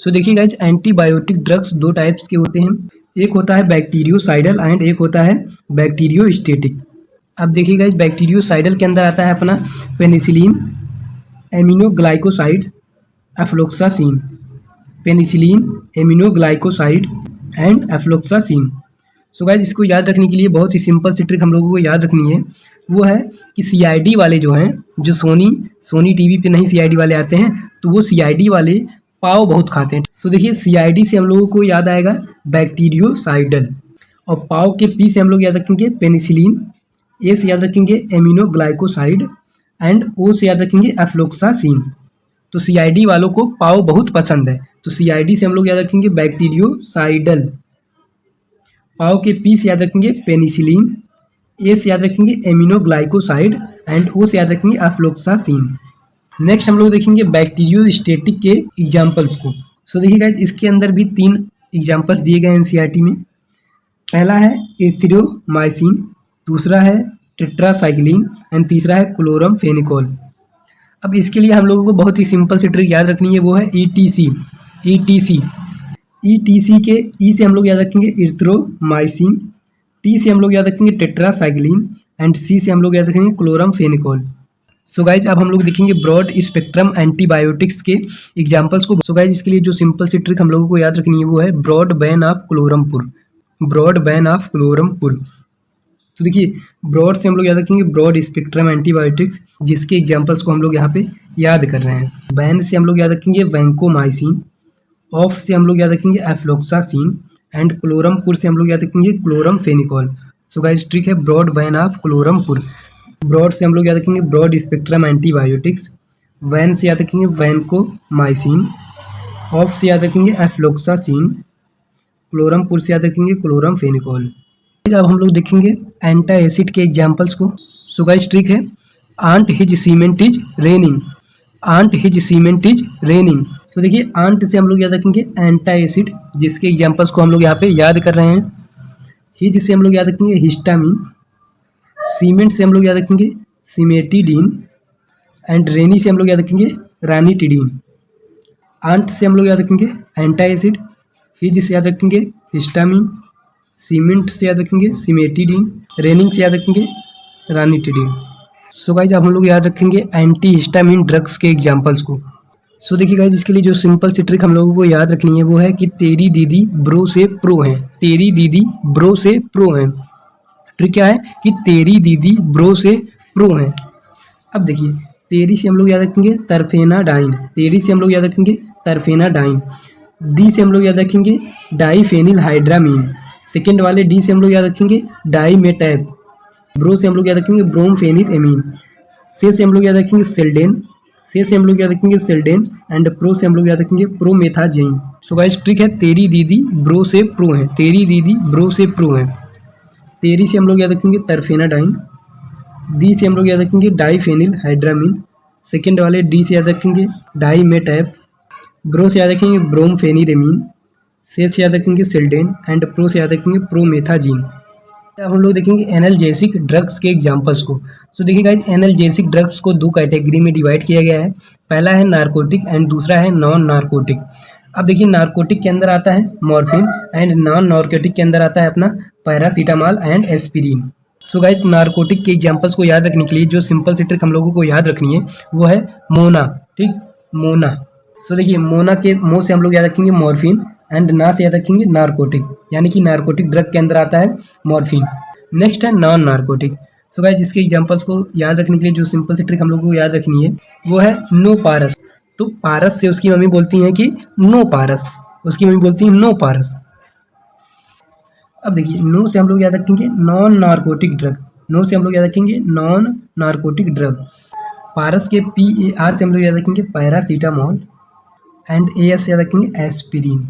सो देखिए guys, antibiotic drugs दो types के होते हैं। एक होता है बैक्टीरियोसाइडल एंड एक होता है बैक्टीरियोस्टेटिक। अब देखिए गाइज, बैक्टीरियोसाइडल के अंदर आता है अपना penicillin, aminoglycoside, ofloxacin. Penicillin, aminoglycoside and ofloxacin. So guys, इसको याद रखने के लिए बहुत ही सिंपल सी ट्रिक हम लोगों को याद रखनी है। वो है कि सीआईडी वाले जो हैं, जो सोनी टीवी पे नहीं सीआईडी वाले आते हैं, तो वो सीआईडी वाले पाव बहुत खाते हैं। सो देखिए, सीआईडी से हम लोगों को याद आएगा बैक्टीरियोसाइडल, और पाव के पी से हम लोग याद रखेंगे पेनिसिलिन, ए से याद रखेंगे एमिनोग्लाइकोसाइड एंड ओ से याद रखेंगे एफ्लोक्सासिन। तो सीआईडी वालों को पाव बहुत पसंद है, तो सीआईडी से हम लोग याद रखेंगे बैक्टीरियोसाइडल। पाव के पी से याद रखेंगे पेनिसिलिन, ए से याद रखेंगे एमिनोग्लाइकोसाइड एंड ओ से याद रखेंगे एफ्लोक्सासिन। नेक्स्ट हम लोग देखेंगे बैक्टीरियोस्टेटिक के एग्जाम्पल्स को। सो देखिए गाइज, इसके अंदर भी 3 एग्जाम्पल्स दिए गए हैं एनसीईआरटी में। पहला है एरिथ्रोमाइसिन, दूसरा है टेट्रासाइक्लिन एंड तीसरा है क्लोरमफेनिकोल। अब इसके लिए हम लोगों को बहुत ही सिंपल सी ट्रिक याद रखनी है, वो है ईटीसी। ईटीसी के ई से हम लोग याद रखेंगे एरिथ्रोमाइसिन, टी से हम लोग याद रखेंगे टेट्रासाइक्लिन एंड सी से हम लोग याद रखेंगे क्लोरमफेनिकोल। सो गाइज, अब हम लोग देखेंगे ब्रॉड स्पेक्ट्रम एंटीबायोटिक्स के एग्जांपल्स को। सो गाइज, इसके लिए जो सिंपल सी ट्रिक हम लोगों को याद रखनी है वो है ब्रॉड बैन ऑफ क्लोरमपुर। ब्रॉड बैन ऑफ क्लोरमपुर। तो देखिए, ब्रॉड से हम लोग याद रखेंगे ब्रॉड स्पेक्ट्रम एंटीबायोटिक्स, जिसके एग्जांपल्स को हम लोग यहाँ पे याद कर रहे हैं। बैन से हम लोग याद रखेंगे वैंकोमाइसिन, ऑफ से हम लोग याद रखेंगे एफ्लोक्सासिन एंड क्लोरमपुर से हम लोग याद रखेंगे क्लोरमफेनिकोल। सो गाइज, ट्रिक है ब्रॉड बैन ऑफ क्लोरमपुर। ब्रॉड से हम लोग याद रखेंगे ब्रॉड स्पेक्ट्रम एंटीबायोटिक्स, वैन से याद रखेंगे वैंकोमाइसिन, ऑफ से याद रखेंगे एफ्लोक्सासिन, क्लोरमपुर से याद रखेंगे क्लोरमफेनिकोल। अब हम लोग देखेंगे एंटा एसिड के एग्जाम्पल्स को। सो गाइस, ट्रिक है aunt his cement is raining. Aunt his cement is raining. So देखिए, आंट से हम लोग याद रखेंगे एंटा एसिड, जिसके एग्जाम्पल्स को हम लोग यहाँ पे याद कर रहे हैं। हिज से हम लोग याद रखेंगे हिस्टामिन, सीमेंट से हम लोग याद रखेंगे सिमेटिडीन एंड रेनी से हम लोग याद रखेंगे रानिटिडीन। आंट से हम लोग याद रखेंगे एंटा एसिड, हिज से याद रखेंगे हिस्टामिन, सीमेंट से याद रखेंगे सिमेटिडीन, रेनिंग से याद रखेंगे रानिटिडीन। सो गाइज, अब हम लोग याद रखेंगे एंटी हिस्टामिन ड्रग्स के एग्जांपल्स को। सो देखिए गाइज, इसके लिए जो सिंपल सी ट्रिक हम लोगों को याद रखनी है वो है कि तेरी दीदी ब्रो से प्रो है। तेरी दीदी ब्रो से प्रो है। ट्रिक क्या है कि तेरी दीदी ब्रो से प्रो है। अब देखिए, तेरी से हम लोग याद रखेंगे तरफेनाडाइन, तेरी से हम लोग याद रखेंगे तरफेनाडाइन। डी से हम लोग याद रखेंगे डाईफेनिल हाइड्रामीन। सेकेंड वाले डी से हम लोग याद रखेंगे डाईमेटैप। ब्रो से हम लोग याद रखेंगे ब्रोमफेनिल एमीन। से हम लोग याद रखेंगे सेल्डेन। से हम लोग याद रखेंगे सेल्डेन एंड प्रो से हम लोग याद रखेंगे प्रोमेथाजेइन। सो गाइस, ट्रिक है तेरी दीदी ब्रो से प्रो है। तेरी दीदी ब्रो से प्रो है। तेरी से हम लोग याद रखेंगे तरफेनाडाइन। डी से हम लोग याद रखेंगे डाईफेनिल हाइड्रामीन। सेकेंड वाले डी से याद रखेंगे डाईमेटैप। ब्रो से याद रखेंगे ब्रोमफेनिल एमीन। से याद रखेंगे सेल्डेन एंड प्रो से याद रखेंगे प्रोमेथाजीन। अब हम लोग देखेंगे एनाल्जेसिक ड्रग्स के एग्जांपल्स को। सो देखिए गाइस, एनाल्जेसिक ड्रग्स को 2 कैटेगरी में डिवाइड किया गया है। पहला है नारकोटिक एंड दूसरा है नॉन नारकोटिक। अब देखिए, नारकोटिक के अंदर आता है मॉर्फिन एंड नॉन नारकोटिक के अंदर आता है अपना paracetamol and aspirin. So guys, narcotic के एग्जांपल्स को याद रखने के लिए जो सिंपल सी ट्रिक हम लोगों को याद रखनी है वो है मोना। ठीक, मोना। सो देखिए, मोना के मो से हम लोग याद रखेंगे मॉर्फिन एंड ना से याद रखेंगे नारकोटिक, यानी कि नारकोटिक ड्रग के अंदर आता है मॉर्फिन। नेक्स्ट है नॉन नारकोटिक। सो गाइस, इसके एग्जांपल्स को याद रखने के लिए जो सिंपल सी ट्रिक हम लोगों को याद रखनी है वो है नो पारस। तो पारस से उसकी मम्मी बोलती हैं कि नो पारस, उसकी मम्मी बोलती है नो पारस। अब देखिए, नो से हम लोग याद रखेंगे नॉन नारकोटिक ड्रग। नो से हम लोग याद रखेंगे नॉन नारकोटिक ड्रग। पारस के PAR से हम लोग याद रखेंगे पैरासीटामॉल एंड AS से याद रखेंगे एस्पिरिन।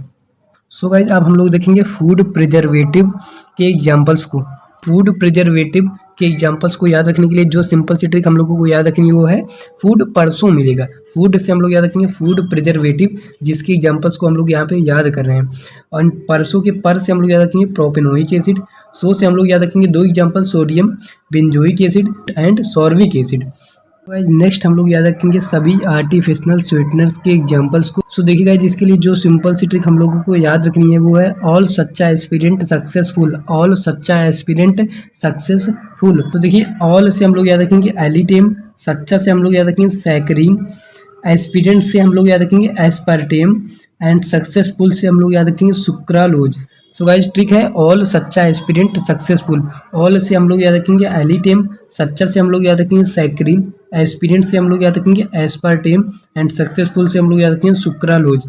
सो गाइज, अब हम लोग देखेंगे फूड प्रिजर्वेटिव के एग्जांपल्स को। फूड प्रिजर्वेटिव के एग्जांपल्स को याद रखने के लिए जो सिंपल सी ट्रिक हम लोगों को याद रखनी है वो है फूड परसों मिलेगा। फूड से हम लोग याद रखेंगे फूड प्रिजर्वेटिव, जिसके एग्जांपल्स को हम लोग यहाँ पे याद कर रहे हैं। और परसों के पर से हम लोग याद रखेंगे प्रोपेनोइक एसिड। सो से हम लोग याद रखेंगे 2 example, sodium benzoic acid and sorbic acid. Guys next हम लोग याद रखेंगे सभी आर्टिफिशियल स्वीटनर्स के एग्जांपल्स को। सो देखिए गाइज इसके लिए जो सिंपल सी ट्रिक हम लोगों को याद रखनी है वो है ऑल सच्चा एस्पिरेंट सक्सेसफुल। ऑल सच्चा एस्पिरेंट सक्सेसफुल। तो देखिए ऑल से हम लोग याद रखेंगे एलिटेम, सच्चा से हम लोग याद रखेंगे सैकरीन, एस्पिरेंट से हम लोग याद रखेंगे एस्पार्टेम एंड सक्सेसफुल से हम लोग याद रखेंगे सुक्रालोज। सो गाइज ट्रिक है ऑल सच्चा एस्पिरेंट सक्सेसफुल। ऑल से हम लोग याद रखेंगे एलिटेम, सच्चा से हम लोग याद रखेंगे सैकरीन, एस्पिरेंट से हम लोग याद रखेंगे एस्पार्टेम एंड सक्सेसफुल से हम लोग याद रखेंगे सुक्रालोज।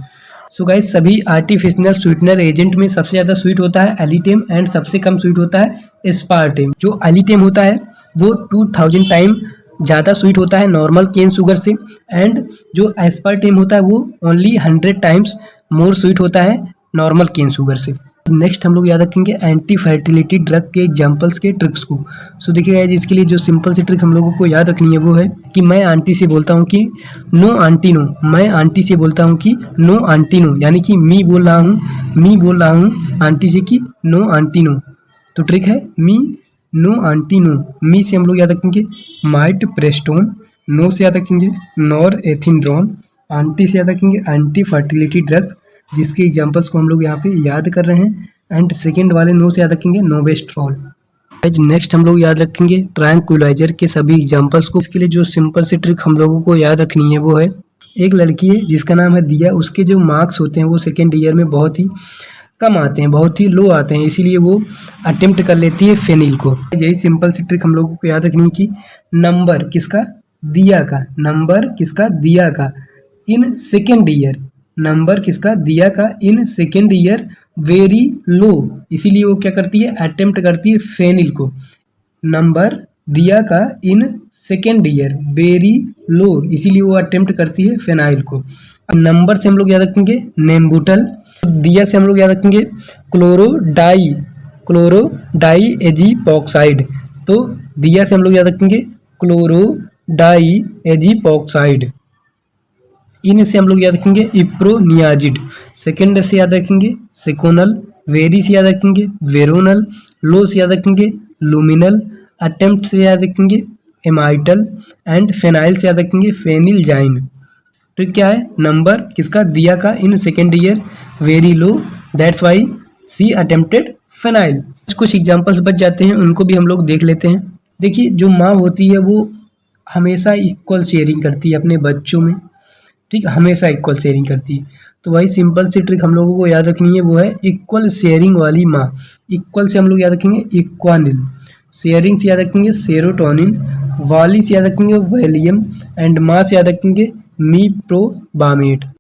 सो गाइज सभी आर्टिफिशियल स्वीटनर एजेंट में सबसे ज़्यादा स्वीट होता है एलिटेम एंड सबसे कम स्वीट होता है एस्पार्टेम। जो एलिटेम होता है वो 2000 टाइम ज़्यादा स्वीट होता है नॉर्मल केन शुगर से, एंड जो एस्पार्टेम होता है वो ओनली 100 टाइम्स मोर स्वीट होता है नॉर्मल केन शुगर से। नेक्स्ट हम लोग याद रखेंगे एंटी फर्टिलिटी ड्रग के एग्जांपल्स के ट्रिक्स को। सो देखिए गाइस इसके लिए जो सिंपल सी ट्रिक हम लोगों को याद रखनी है वो है कि मैं आंटी से बोलता हूँ कि नो आंटी नो। मैं आंटी से बोलता हूँ कि नो आंटी नो, यानी कि मी बोल रहा हूँ आंटी से कि नो आंटी नो। तो ट्रिक है मी नो आंटी नो। मी से हम लोग याद रखेंगे माइट प्रेस्टोन, नो से याद रखेंगे नॉर एथिनड्रोन, आंटी से याद रखेंगे एंटी फर्टिलिटी ड्रग जिसके एग्जांपल्स को हम लोग यहाँ पे याद कर रहे हैं, एंड सेकेंड वाले नो से याद रखेंगे नोवेस्ट्रॉल। नेक्स्ट हम लोग याद रखेंगे ट्रैंक्विलाइजर के सभी एग्जांपल्स को। इसके लिए जो सिंपल सी ट्रिक हम लोगों को याद रखनी है वो है एक लड़की है जिसका नाम है दिया, उसके जो मार्क्स होते हैं वो सेकेंड ईयर में बहुत ही कम आते हैं, बहुत ही लो आते हैं, इसीलिए वो अटेम्प्ट कर लेती है फेनिल को। यही सिंपल सी ट्रिक हम लोगों को याद रखनी है कि नंबर किसका दिया का, नंबर किसका दिया का इन सेकेंड ईयर, नंबर किसका दिया का इन सेकेंड ईयर वेरी लो, इसीलिए वो क्या करती है अटेम्प्ट करती है फेनिल को। नंबर दिया का इन सेकेंड ईयर वेरी लो, इसीलिए वो अटेम्प्ट करती है फेनाइल को। नंबर से हम लोग याद रखेंगे नेम्बुटल, दिया से हम लोग याद रखेंगे क्लोरोडाई एजीपॉक्साइड। तो दिया से हम लोग याद रखेंगे क्लोरोडाई एजीपॉक्साइड। इन से हम लोग याद रखेंगे इप्रोनियाजिड। सेकेंड से याद रखेंगे सेकोनल, वेरी से याद रखेंगे वेरोनल, लो से याद रखेंगे लुमिनल, अटेम्प्ट से याद रखेंगे एमाइटल एंड फेनाइल से याद रखेंगे फेनिलजाइन। तो क्या है नंबर किसका दिया का in second year very low, that's why she attempted phenyl. कुछ एग्जांपल्स बच जाते हैं उनको भी हम लोग देख लेते हैं। देखिए जो माँ होती है वो हमेशा इक्वल शेयरिंग करती है अपने बच्चों में, ठीक है, हमेशा इक्वल शेयरिंग करती है। तो वही सिंपल सी ट्रिक हम लोगों को याद रखनी है वो है इक्वल शेयरिंग वाली माँ। इक्वल से हम लोग याद रखेंगे इक्वानिल, शेयरिंग से याद रखेंगे सेरोटोनिन, वाली से याद रखेंगे वैलियम एंड माँ से याद रखेंगे मीप्रोबामेट।